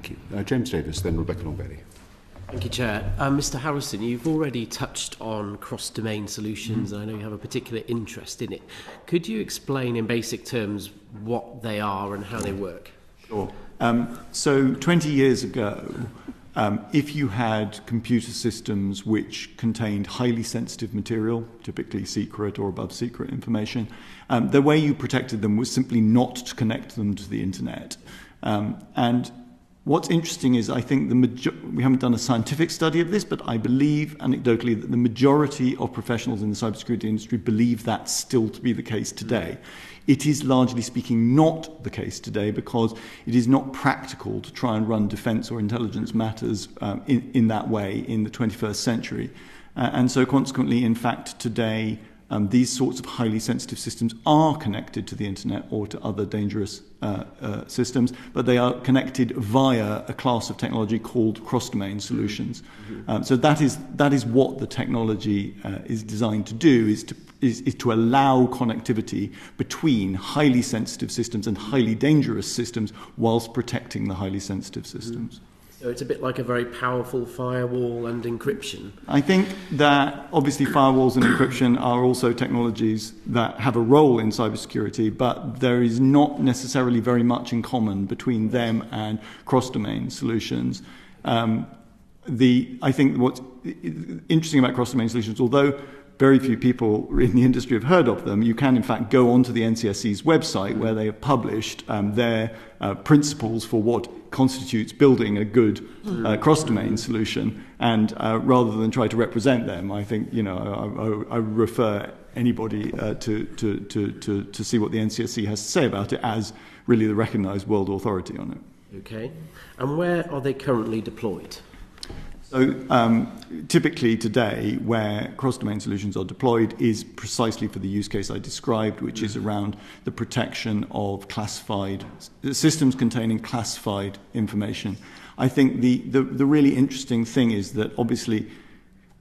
Thank you. James Davis, then Rebecca Longberry. Thank you, Chair. Mr. Harrison, you've already touched on cross-domain solutions, and I know you have a particular interest in it. Could you explain in basic terms what they are and how they work? Sure. So 20 years ago, if you had computer systems which contained highly sensitive material, typically secret or above secret information, the way you protected them was simply not to connect them to the internet. And what's interesting is I think we haven't done a scientific study of this, but I believe anecdotally that the majority of professionals in the cybersecurity industry believe that still to be the case today. It is largely speaking not the case today because it is not practical to try and run defense or intelligence matters in that way in the 21st century. And so consequently, in fact, today, these sorts of highly sensitive systems are connected to the internet or to other dangerous systems, but they are connected via a class of technology called cross-domain solutions. So that is what the technology is designed to do, is to allow connectivity between highly sensitive systems and highly dangerous systems whilst protecting the highly sensitive systems. So it's a bit like a very powerful firewall and encryption. I think that obviously firewalls and encryption are also technologies that have a role in cybersecurity, but there is not necessarily very much in common between them and cross-domain solutions. I think what's interesting about cross-domain solutions, although very few people in the industry have heard of them, you can in fact go onto the NCSC's website where they have published their principles for what constitutes building a good cross-domain solution, and rather than try to represent them, I think I refer anybody to see what the NCSC has to say about it as really the recognised world authority on it. Okay, and where are they currently deployed? So typically today, where cross-domain solutions are deployed is precisely for the use case I described, which is around the protection of classified systems containing classified information. I think the really interesting thing is that obviously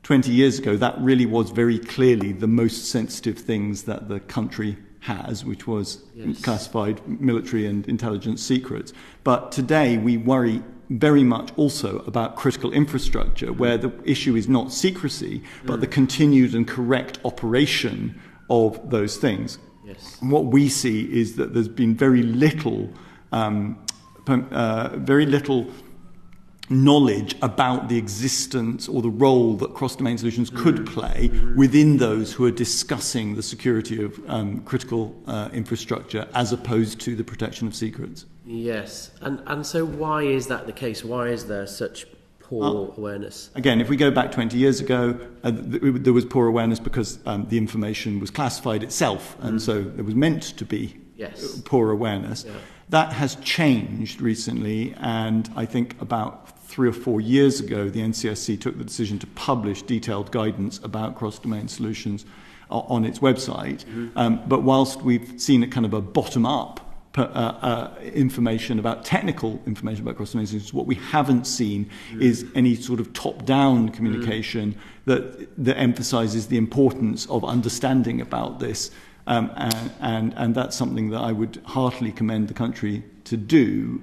20 years ago, that really was very clearly the most sensitive things that the country has, which was classified military and intelligence secrets. But today we worry very much also about critical infrastructure, where the issue is not secrecy, but the continued and correct operation of those things. Yes. And what we see is that there's been very little knowledge about the existence or the role that cross-domain solutions could play within those who are discussing the security of critical infrastructure as opposed to the protection of secrets. Yes, and so why is that the case? Why is there such poor awareness? Again, if we go back 20 years ago, there was poor awareness because the information was classified itself, and so there was meant to be poor awareness. Yeah. That has changed recently, and I think about 3 or 4 years ago, the NCSC took the decision to publish detailed guidance about cross-domain solutions on its website. But whilst we've seen a kind of a bottom-up information about technical information about cross-domain solutions, what we haven't seen is any sort of top-down communication that emphasises the importance of understanding about this. And that's something that I would heartily commend the country to do.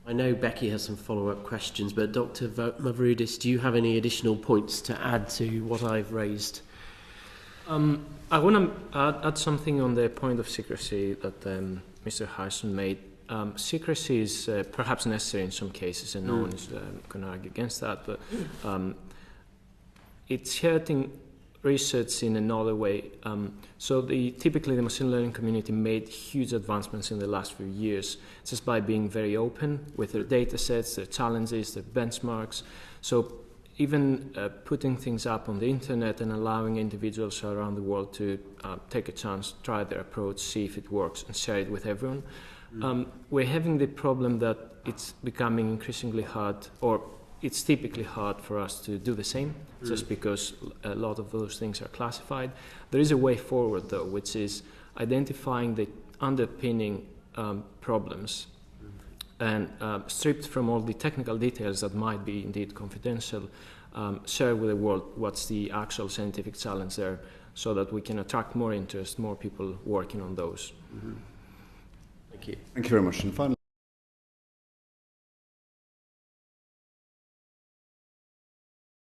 I know Becky has some follow-up questions, but Dr. Mavroudis, do you have any additional points to add to what I've raised? I want to add something on the point of secrecy that Mr. Harrison made. Secrecy is perhaps necessary in some cases, and no one is going to argue against that, but it's hurting research in another way. Typically the machine learning community made huge advancements in the last few years just by being very open with their data sets, their challenges, their benchmarks. So even putting things up on the internet and allowing individuals around the world to take a chance, try their approach, see if it works, and share it with everyone. We're having the problem that it's becoming increasingly hard, or it's typically hard for us to do the same, just because a lot of those things are classified. There is a way forward, though, which is identifying the underpinning problems and stripped from all the technical details that might be indeed confidential, share with the world what's the actual scientific challenge there, so that we can attract more interest, more people working on those. Thank you. Thank you very much. And finally,